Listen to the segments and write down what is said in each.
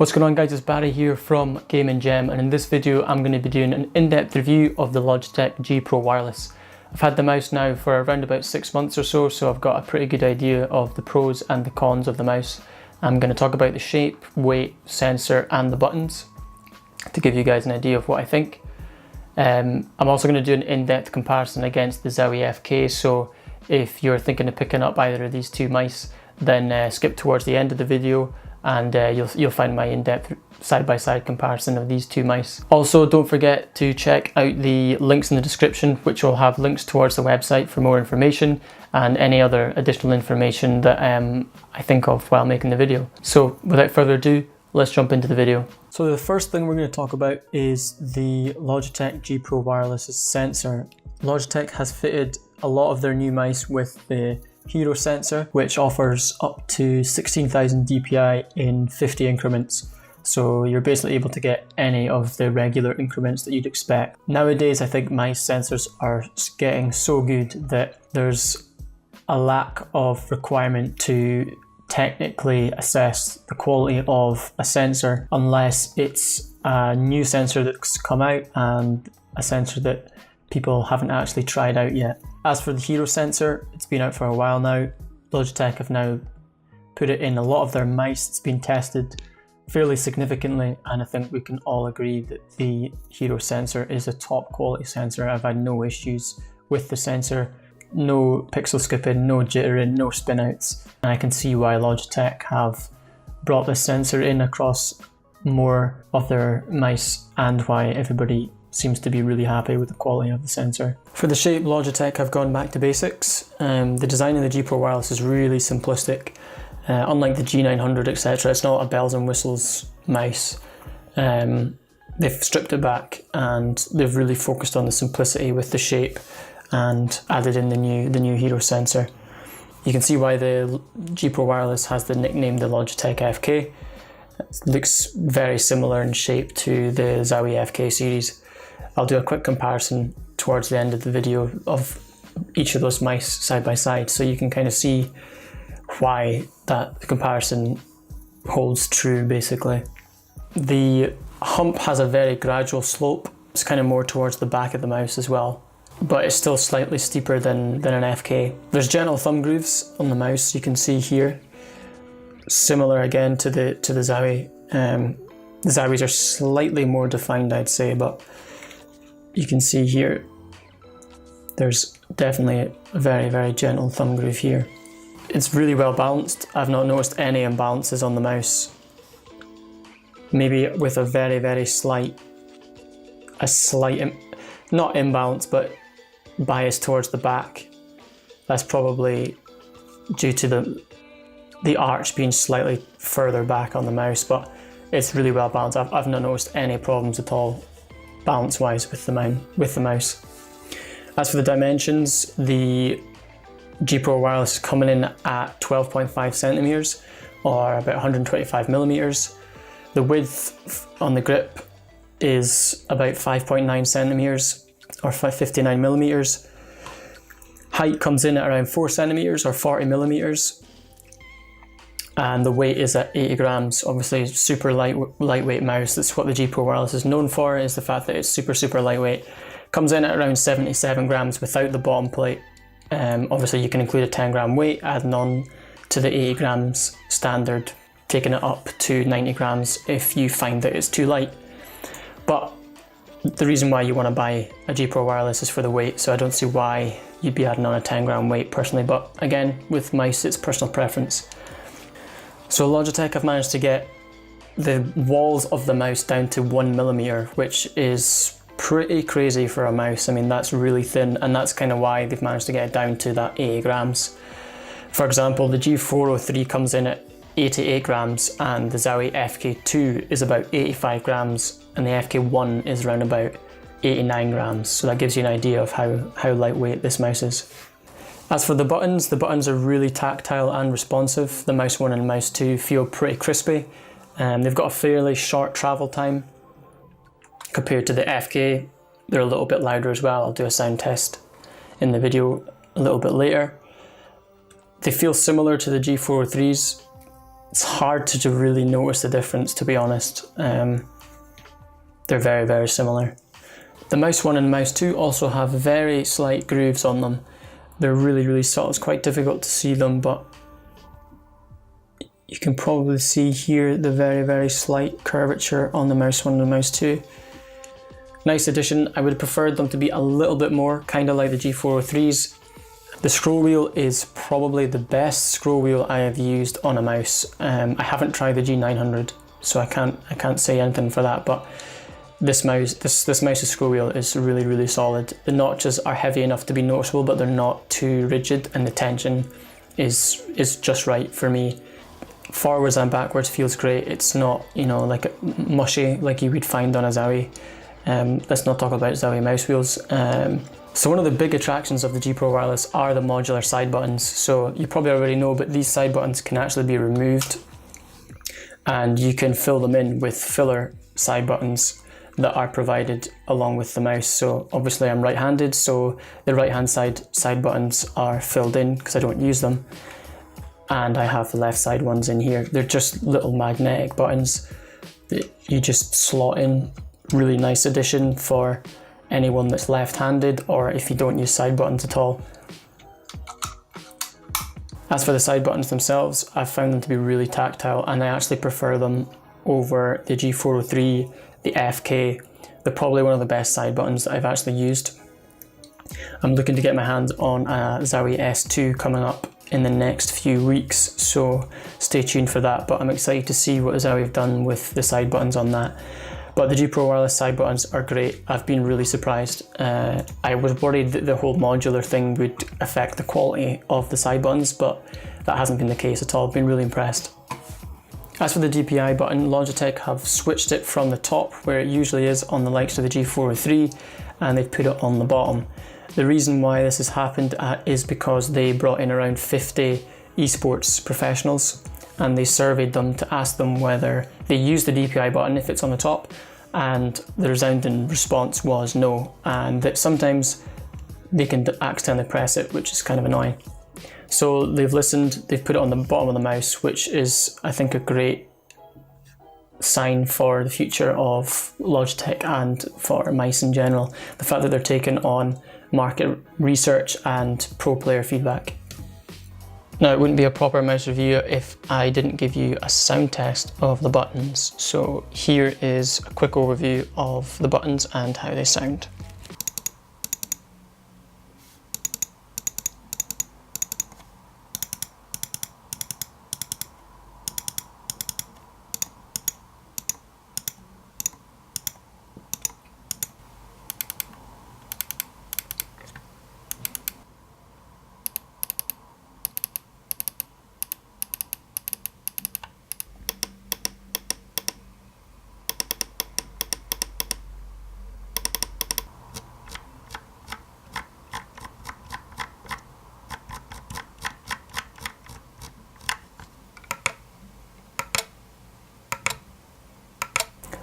What's going on guys, it's Barry here from Game & Gem, and in this video I'm going to be doing an in-depth review of the Logitech G Pro Wireless. I've had the mouse now for around about 6 months or so I've got a pretty good idea of the pros and the cons of the mouse. I'm going to talk about the shape, weight, sensor and the buttons to give you guys an idea of what I think. I'm also going to do an in-depth comparison against the Zowie FK, so if you're thinking of picking up either of these two mice, then skip towards the end of the video and you'll find my in-depth side-by-side comparison of these two mice. Also, don't forget to check out the links in the description, which will have links towards the website for more information and any other additional information that I think of while making the video. So without further ado, let's jump into the video. So the first thing we're going to talk about is the Logitech G Pro Wireless sensor. Logitech has fitted a lot of their new mice with the Hero sensor, which offers up to 16,000 dpi in 50 increments. So you're basically able to get any of the regular increments that you'd expect. Nowadays, I think mice sensors are getting so good that there's a lack of requirement to technically assess the quality of a sensor unless it's a new sensor that's come out and a sensor that people haven't actually tried out yet. As for the Hero sensor, it's been out for a while now. Logitech have now put it in a lot of their mice. It's been tested fairly significantly, and I think we can all agree that the Hero sensor is a top quality sensor. I've had no issues with the sensor. No pixel skipping, no jittering, no spinouts. And I can see why Logitech have brought this sensor in across more of their mice and why everybody seems to be really happy with the quality of the sensor. For the shape, Logitech have gone back to basics. The design of the G Pro Wireless is really simplistic. Unlike the G900, etc., it's not a bells and whistles mouse. They've stripped it back and they've really focused on the simplicity with the shape and added in the new Hero sensor. You can see why the G Pro Wireless has the nickname the Logitech FK. It looks very similar in shape to the Zowie FK series. I'll do a quick comparison towards the end of the video of each of those mice side by side, so you can kind of see why that comparison holds true basically. The hump has a very gradual slope. It's kind of more towards the back of the mouse as well, but it's still slightly steeper than an FK. There's gentle thumb grooves on the mouse, you can see here. Similar again to the Zowie. The Zowies are slightly more defined, I'd say, but you can see here there's definitely a very, very gentle thumb groove here. It's really well balanced. I've not noticed any imbalances on the mouse. Maybe with a very, very slight, not imbalance, but bias towards the back. That's probably due to the arch being slightly further back on the mouse, but it's really well balanced. I've not noticed any problems at all balance-wise with the mouse. As for the dimensions, the G Pro Wireless is coming in at 12.5 centimeters or about 125 millimeters. The width on the grip is about 5.9 centimeters or 59 millimeters. Height comes in at around 4 centimeters or 40 millimeters. And the weight is at 80 grams, obviously super lightweight mouse. That's what the G Pro Wireless is known for, is the fact that it's super lightweight. Comes in at around 77 grams without the bottom plate. Obviously you can include a 10 gram weight, adding on to the 80 grams standard, taking it up to 90 grams if you find that it's too light. But the reason why you want to buy a G Pro Wireless is for the weight, so I don't see why you'd be adding on a 10 gram weight personally, but again, with mice it's personal preference. So Logitech have managed to get the walls of the mouse down to 1 millimeter, which is pretty crazy for a mouse. I mean, that's really thin, and that's kind of why they've managed to get it down to that 80 grams. For example, the G403 comes in at 88 grams and the Zowie FK2 is about 85 grams and the FK1 is around about 89 grams. So that gives you an idea of how lightweight this mouse is. As for the buttons are really tactile and responsive. The mouse 1 and mouse 2 feel pretty crispy. They've got a fairly short travel time compared to the FK. They're a little bit louder as well. I'll do a sound test in the video a little bit later. They feel similar to the G403s. it's hard to really notice the difference, to be honest. They're very, very similar. The mouse 1 and mouse 2 also have very slight grooves on them. They're really, really subtle. It's quite difficult to see them, but you can probably see here the very, very slight curvature on the mouse 1 and the mouse 2. Nice addition. I would have preferred them to be a little bit more, kind of like the G403s. The scroll wheel is probably the best scroll wheel I have used on a mouse. I haven't tried the G900, so I can't say anything for that, but this mouse's scroll wheel is really, really solid. The notches are heavy enough to be noticeable, but they're not too rigid, and the tension is just right for me. Forwards and backwards feels great. It's not, you know, like mushy like you would find on a Zowie. Let's not talk about Zowie mouse wheels. So one of the big attractions of the G Pro Wireless are the modular side buttons. So you probably already know, but these side buttons can actually be removed, and you can fill them in with filler side buttons that are provided along with the mouse. So obviously I'm right-handed, so the right-hand side buttons are filled in because I don't use them, and I have the left side ones in here. They're just little magnetic buttons that you just slot in. Really nice addition for anyone that's left-handed, or if you don't use side buttons at all. As for the side buttons themselves, I've found them to be really tactile, and I actually prefer them over the G403, the FK. They're probably one of the best side buttons that I've actually used. I'm looking to get my hands on a Zowie S2 coming up in the next few weeks, so stay tuned for that, but I'm excited to see what Zowie have done with the side buttons on that. But the G Pro Wireless side buttons are great. I've been really surprised. I was worried that the whole modular thing would affect the quality of the side buttons, but that hasn't been the case at all. I've been really impressed. As for the DPI button, Logitech have switched it from the top, where it usually is on the likes of the G403, and they've put it on the bottom. The reason why this has happened is because they brought in around 50 esports professionals, and they surveyed them to ask them whether they use the DPI button if it's on the top, and the resounding response was no, and that sometimes they can accidentally press it, which is kind of annoying. So they've listened, they've put it on the bottom of the mouse, which is, I think, a great sign for the future of Logitech and for mice in general. The fact that they're taking on market research and pro player feedback. Now, it wouldn't be a proper mouse review if I didn't give you a sound test of the buttons. So here is a quick overview of the buttons and how they sound.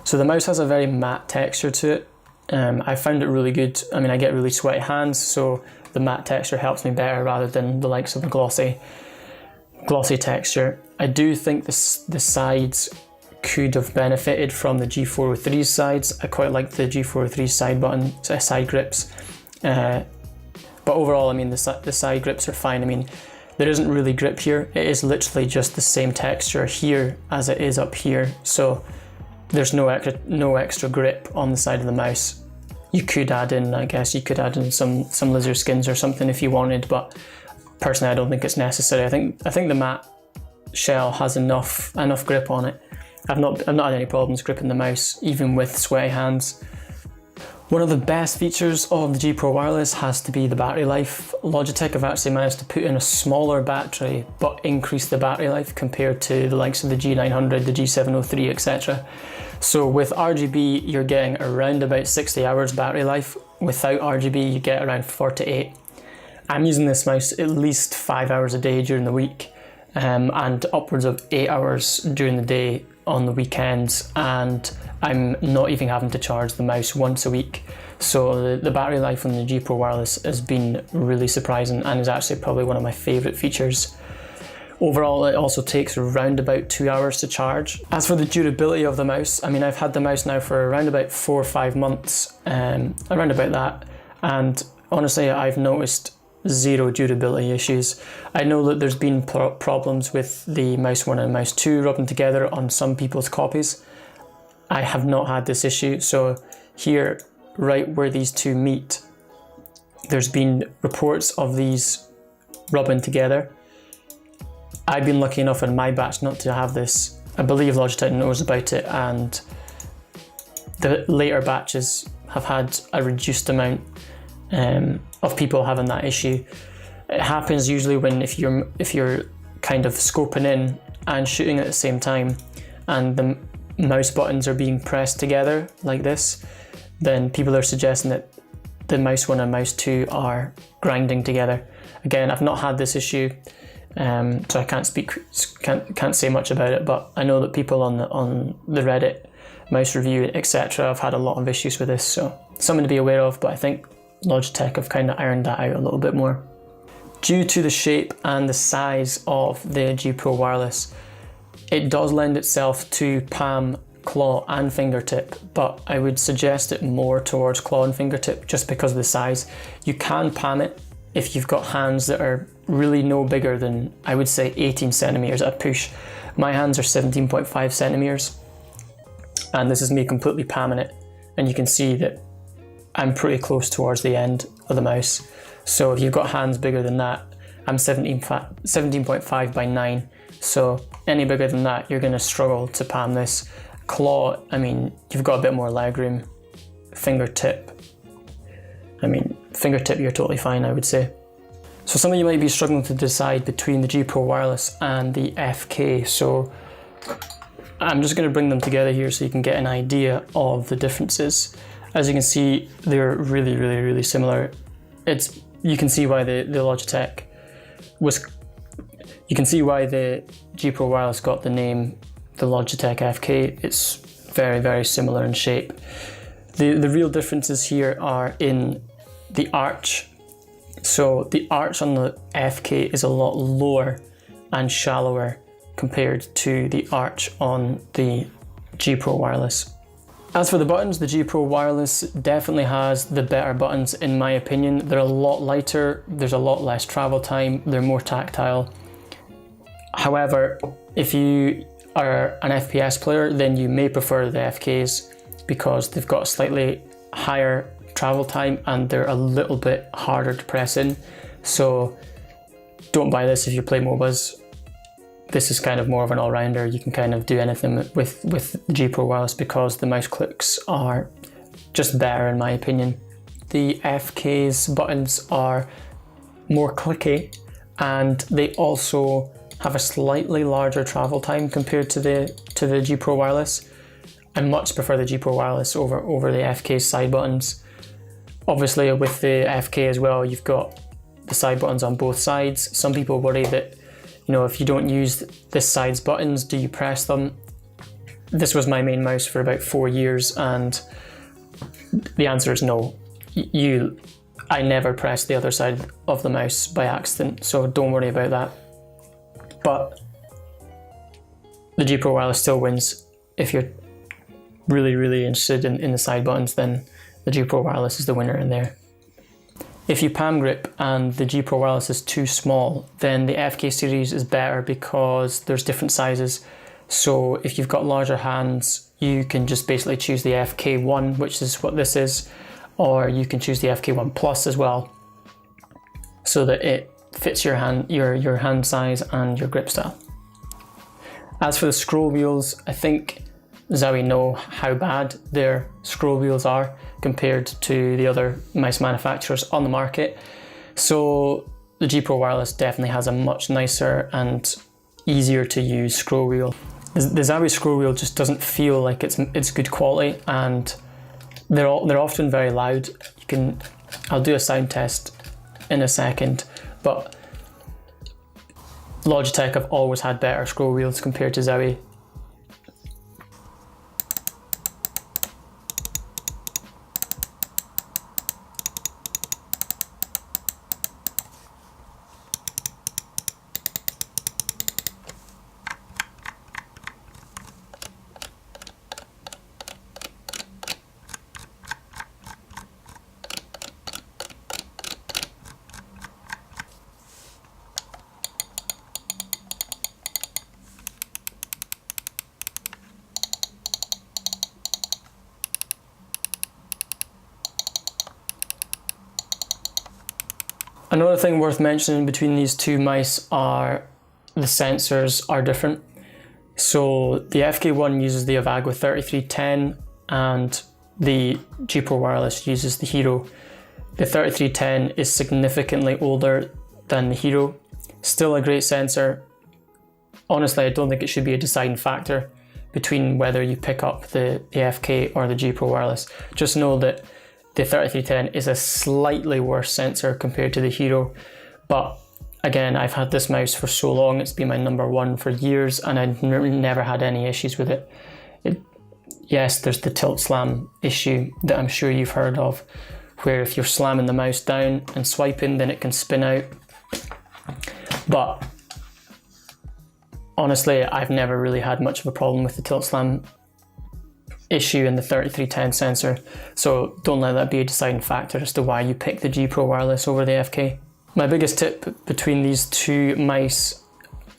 So the mouse has a very matte texture to it. I found it really good. I mean, I get really sweaty hands, so the matte texture helps me better rather than the likes of the glossy texture. I do think the sides could have benefited from the G403's sides. I quite like the G403's side grips. But overall, I mean, the side grips are fine. I mean, there isn't really grip here. It is literally just the same texture here as it is up here. So there's no extra grip on the side of the mouse. You could add in, I guess, some lizard skins or something if you wanted, but personally I don't think it's necessary. I think the matte shell has enough grip on it. I've not had any problems gripping the mouse, even with sweaty hands. One of the best features of the G Pro Wireless has to be the battery life. Logitech have actually managed to put in a smaller battery but increase the battery life compared to the likes of the G900, the G703, etc. So with RGB you're getting around about 60 hours battery life. Without RGB you get around 48. I'm using this mouse at least 5 hours a day during the week, and upwards of 8 hours during the day on the weekends, and I'm not even having to charge the mouse once a week. So the battery life on the G Pro Wireless has been really surprising and is actually probably one of my favourite features. Overall, it also takes around about 2 hours to charge. As for the durability of the mouse, I mean, I've had the mouse now for around about 4 or 5 months, around about that, and honestly, I've noticed zero durability issues. I know that there's been problems with the mouse 1 and mouse 2 rubbing together on some people's copies. I have not had this issue, so here, right where these two meet, there's been reports of these rubbing together. I've been lucky enough in my batch not to have this. I believe Logitech knows about it, and the later batches have had a reduced amount of people having that issue. It happens usually when if you're kind of scoping in and shooting at the same time, and the mouse buttons are being pressed together like this, then people are suggesting that the mouse 1 and mouse 2 are grinding together. Again, I've not had this issue, so I can't say much about it, but I know that people on the Reddit mouse review, etc., have had a lot of issues with this, so something to be aware of, but I think Logitech have kind of ironed that out a little bit more. Due to the shape and the size of the G Pro Wireless, it does lend itself to palm, claw and fingertip, but I would suggest it more towards claw and fingertip just because of the size. You can palm it if you've got hands that are really no bigger than, I would say, 18 centimeters at a push. My hands are 17.5 centimeters, and this is me completely palming it, and you can see that I'm pretty close towards the end of the mouse. So if you've got hands bigger than that, I'm 17.5 by 9, so any bigger than that, you're going to struggle to palm this. Claw, I mean, you've got a bit more leg room. Fingertip, you're totally fine, I would say. So some of you might be struggling to decide between the G Pro Wireless and the FK, so I'm just going to bring them together here so you can get an idea of the differences. As you can see, they're really, really, really similar. You can see why the Logitech you can see why the G Pro Wireless got the name the Logitech FK. It's very, very similar in shape. The real differences here are in the arch. So the arch on the FK is a lot lower and shallower compared to the arch on the G Pro Wireless. As for the buttons, the G Pro Wireless definitely has the better buttons in my opinion. They're a lot lighter, there's a lot less travel time, they're more tactile. However, if you are an FPS player, then you may prefer the FKs because they've got a slightly higher travel time and they're a little bit harder to press in. So don't buy this if you play MOBAs. This is kind of more of an all-rounder. You can kind of do anything with the G Pro Wireless because the mouse clicks are just better in my opinion. The FK's buttons are more clicky and they also have a slightly larger travel time compared to the G Pro Wireless. I much prefer the G Pro Wireless over the FK's side buttons. Obviously with the FK as well, you've got the side buttons on both sides. Some people worry that, you know, if you don't use this side's buttons, do you press them? This was my main mouse for about 4 years and the answer is no. I never press the other side of the mouse by accident, so don't worry about that. But the G Pro Wireless still wins. If you're really, really interested in the side buttons, then the G Pro Wireless is the winner in there. If you palm grip and the G Pro Wireless is too small, then the FK series is better because there's different sizes. So if you've got larger hands, you can just basically choose the FK1, which is what this is, or you can choose the FK1 Plus as well, so that it fits your hand size and your grip style. As for the scroll wheels, I think Zowie know how bad their scroll wheels are compared to the other mouse manufacturers on the market. So the G Pro Wireless definitely has a much nicer and easier to use scroll wheel. The Zowie scroll wheel just doesn't feel like it's good quality, and they're often very loud. I'll do a sound test in a second, but Logitech have always had better scroll wheels compared to Zowie. Another thing worth mentioning between these two mice are the sensors are different. So the FK1 uses the Avago 3310 and the G Pro Wireless uses the Hero. The 3310 is significantly older than the Hero. Still a great sensor. Honestly, I don't think it should be a deciding factor between whether you pick up the FK or the G Pro Wireless. Just know that the 3310 is a slightly worse sensor compared to the Hero, but again, I've had this mouse for so long, it's been my number one for years, and I've never had any issues with it. Yes, there's the tilt slam issue that I'm sure you've heard of, where if you're slamming the mouse down and swiping, then it can spin out. But honestly, I've never really had much of a problem with the tilt slam issue in the 3310 sensor, so don't let that be a deciding factor as to why you pick the G Pro Wireless over the FK. My biggest tip between these two mice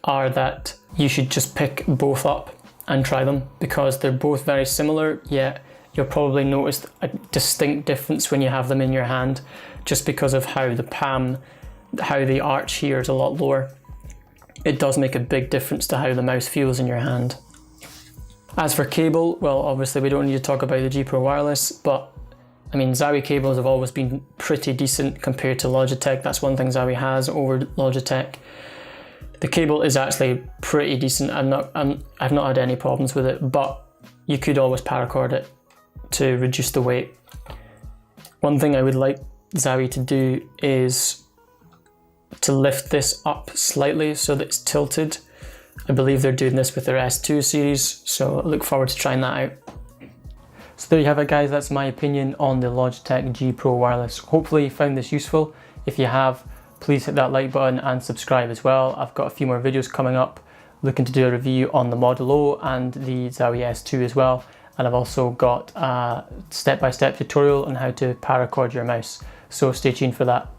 are that you should just pick both up and try them, because they're both very similar, yet you'll probably notice a distinct difference when you have them in your hand, just because of how the arch here is a lot lower. It does make a big difference to how the mouse feels in your hand. As for cable, well, obviously we don't need to talk about the G Pro Wireless, but I mean, Zowie cables have always been pretty decent compared to Logitech. That's one thing Zowie has over Logitech. The cable is actually pretty decent. I've not had any problems with it, but you could always paracord it to reduce the weight. One thing I would like Zowie to do is to lift this up slightly so that it's tilted. I believe they're doing this with their S2 series, so I look forward to trying that out. So there you have it, guys, that's my opinion on the Logitech G Pro Wireless. Hopefully you found this useful. If you have, please hit that like button and subscribe as well. I've got a few more videos coming up, looking to do a review on the Model O and the Zowie S2 as well. And I've also got a step-by-step tutorial on how to paracord your mouse. So stay tuned for that.